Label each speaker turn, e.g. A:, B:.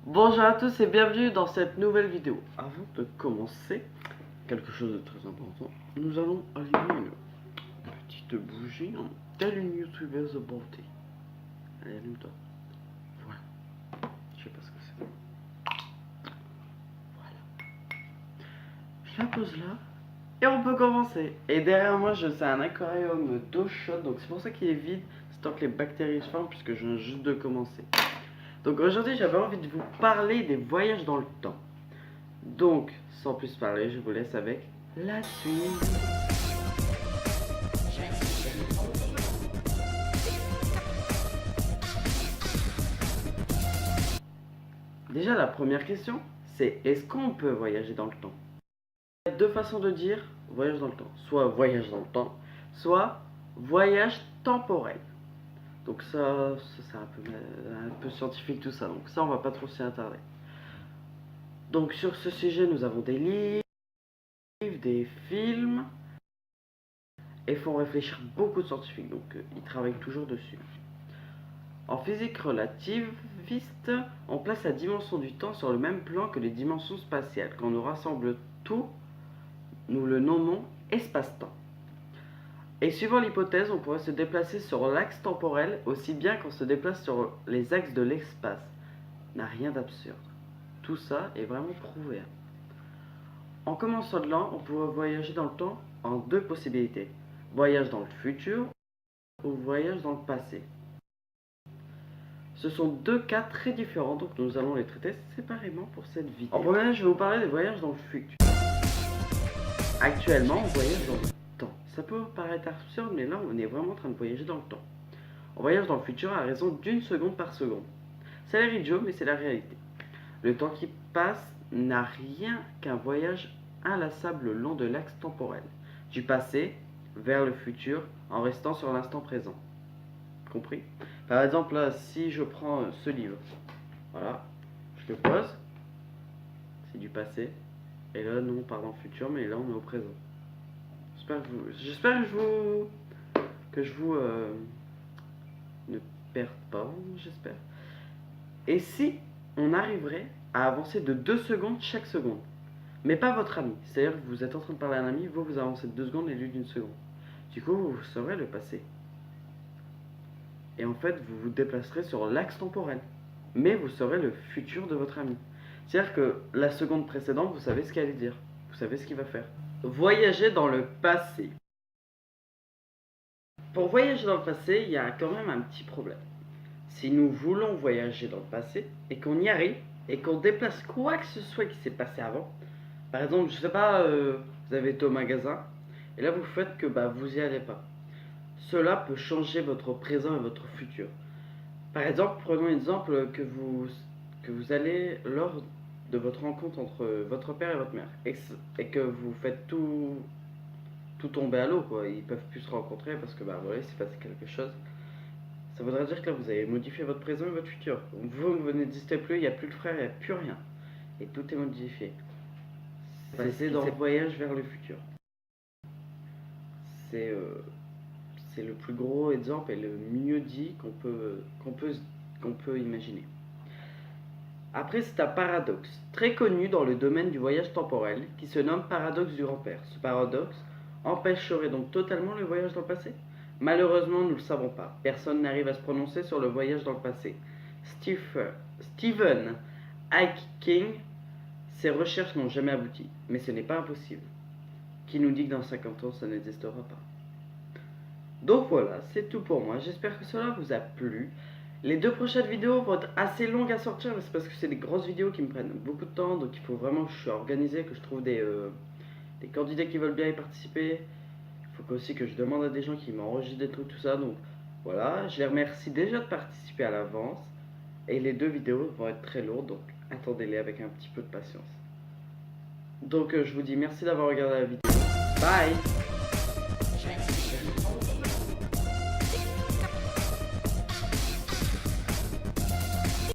A: Bonjour à tous et bienvenue dans cette nouvelle vidéo. Avant de commencer, quelque chose de très important, nous allons allumer une petite bougie en telle une youtubeuse de bonté. Allez, allume-toi. Voilà. Je sais pas ce que c'est. Voilà. Je la pose là et on peut commencer. Et derrière moi, je sais un aquarium d'eau chaude, donc c'est pour ça qu'il est vide. C'est tant que les bactéries se forment puisque je viens juste de commencer. Donc aujourd'hui, j'avais envie de vous parler des voyages dans le temps. Donc, sans plus parler, je vous laisse avec la suite. Déjà, la première question, c'est est-ce qu'on peut voyager dans le temps? Il y a deux façons de dire voyage dans le temps. Soit voyage dans le temps, soit voyage temporel. Donc ça c'est un peu scientifique tout ça. Donc ça, on va pas trop s'y attarder. Donc sur ce sujet, nous avons des livres, des films, et font réfléchir beaucoup de scientifiques. Donc ils travaillent toujours dessus. En physique relativiste, on place la dimension du temps sur le même plan que les dimensions spatiales. Quand on rassemble tout, nous le nommons espace-temps. Et suivant l'hypothèse, on pourrait se déplacer sur l'axe temporel aussi bien qu'on se déplace sur les axes de l'espace. N'a rien d'absurde. Tout ça est vraiment prouvé. En commençant de là, on pourrait voyager dans le temps en deux possibilités. Voyage dans le futur ou voyage dans le passé. Ce sont deux cas très différents, donc nous allons les traiter séparément pour cette vidéo. En premier, je vais vous parler des voyages dans le futur. Actuellement, on voyage dans le temps. Ça peut paraître absurde, mais là, on est vraiment en train de voyager dans le temps. On voyage dans le futur à raison d'une seconde par seconde. Ça a l'air idiot, mais c'est la réalité. Le temps qui passe n'a rien qu'un voyage inlassable le long de l'axe temporel, du passé vers le futur en restant sur l'instant présent. Compris? Par exemple, là, si je prends ce livre, voilà, je le pose, c'est du passé, et là, non, on part dans le futur, mais là, on est au présent. J'espère que je vous ne perde pas, j'espère. Et si on arriverait à avancer de 2 secondes chaque seconde, mais pas votre ami, c'est-à-dire que vous êtes en train de parler à un ami, vous avancez de 2 secondes et lui d'une seconde. Du coup, vous saurez le passé. Et en fait, vous vous déplacerez sur l'axe temporel. Mais vous saurez le futur de votre ami. C'est-à-dire que la seconde précédente, vous savez ce qu'il allait dire. Vous savez ce qu'il va faire. Voyager dans le passé. Pour voyager dans le passé, il y a quand même un petit problème. Si nous voulons voyager dans le passé, et qu'on y arrive, et qu'on déplace quoi que ce soit qui s'est passé avant, par exemple, je sais pas, vous avez été au magasin, et là vous faites que vous y allez pas. Cela peut changer votre présent et votre futur. Par exemple, prenons l'exemple que vous allez lors de votre rencontre entre votre père et votre mère et que vous faites tout tomber à l'eau, quoi. Ils peuvent plus se rencontrer parce que voilà, il s'est passé quelque chose. Ça voudrait dire que là vous avez modifié votre présent et votre futur. Vous n'existez plus, il n'y a plus de frère, il n'y a plus rien. Et tout est modifié. C'est dans le voyage vers le futur. C'est le plus gros exemple et le mieux dit qu'on peut imaginer. Après, c'est un paradoxe très connu dans le domaine du voyage temporel qui se nomme paradoxe du grand-père. Ce paradoxe empêcherait donc totalement le voyage dans le passé? Malheureusement, nous ne le savons pas. Personne n'arrive à se prononcer sur le voyage dans le passé. Stephen Hawking, ses recherches n'ont jamais abouti, mais ce n'est pas impossible. Qui nous dit que dans 50 ans, ça n'existera pas? Donc voilà, c'est tout pour moi. J'espère que cela vous a plu. Les deux prochaines vidéos vont être assez longues à sortir, mais c'est parce que c'est des grosses vidéos qui me prennent beaucoup de temps, donc il faut vraiment que je sois organisé, que je trouve des candidats qui veulent bien y participer. Il faut aussi que je demande à des gens qui m'enregistrent des trucs, tout ça. Donc voilà, je les remercie déjà de participer à l'avance. Et les deux vidéos vont être très lourdes, donc attendez-les avec un petit peu de patience. Donc je vous dis merci d'avoir regardé la vidéo. Bye!